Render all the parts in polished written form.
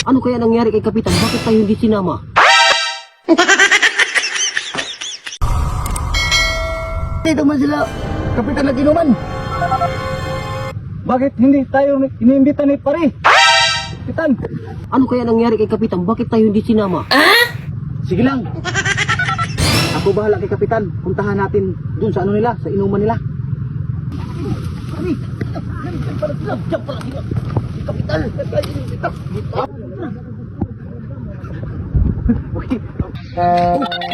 Ano kaya nangyari kay Kapitan? Bakit tayo hindi sinama? Dito man sila, Kapitan, nag-inuman. Bakit hindi tayo iniimbita ni pare? Kapitan, Ano kaya nangyari kay Kapitan? Bakit tayo hindi sinama? sige lang. Ako bahala kay Kapitan. Puntahan natin dun sa ano nila, sa inuman nila. Diyan pala sila. Si Kapitan, nag-inuman.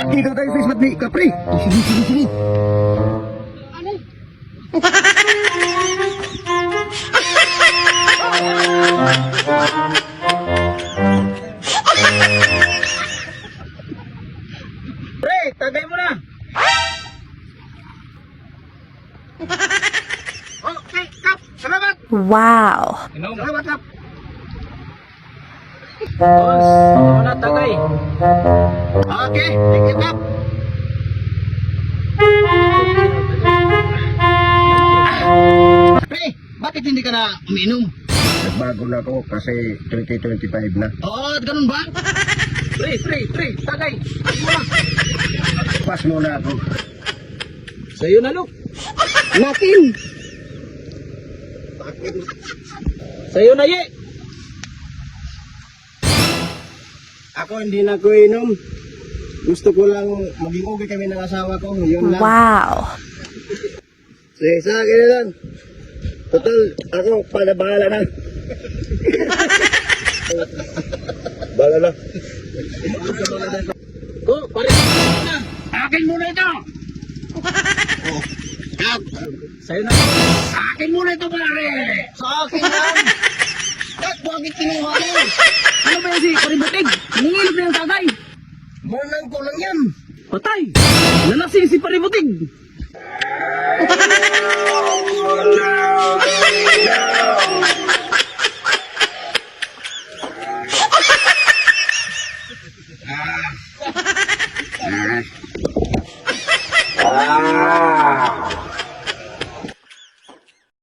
Dito tayo sa ismat ni Kapre. Sige, sige, sige. Pre, tagay mo na. Okay, Kap, salamat. Wow. Salamat, Kap. Boss, ako na tagay. Okay, thank you, Kap. Pre, bakit hindi ka na umiinom? Nagbago na ako kasi 2025 na. Oo, ganun ba? Pre, tagay. Pas muna ako. Sa'yo na, Luke. Natin. Sa'yo na, Ye. Ako hindi na ko inom. Gusto ko lang maging okay kami ng asawa ko. Yun lang. Wow. Sige, sa akin na lang. Total, ako, bahala na. Bahala na. Ko, pare. Akin muna ito. Oh. Kap. Sa'yo na. Akin muna ito, pare. Sa akin yan! Kak, bakit kinuha mo? Ano ba yan si Paributig? Nangilip na yung tagay. Manang ko lang yan! Patay. Nalasing si Paributig.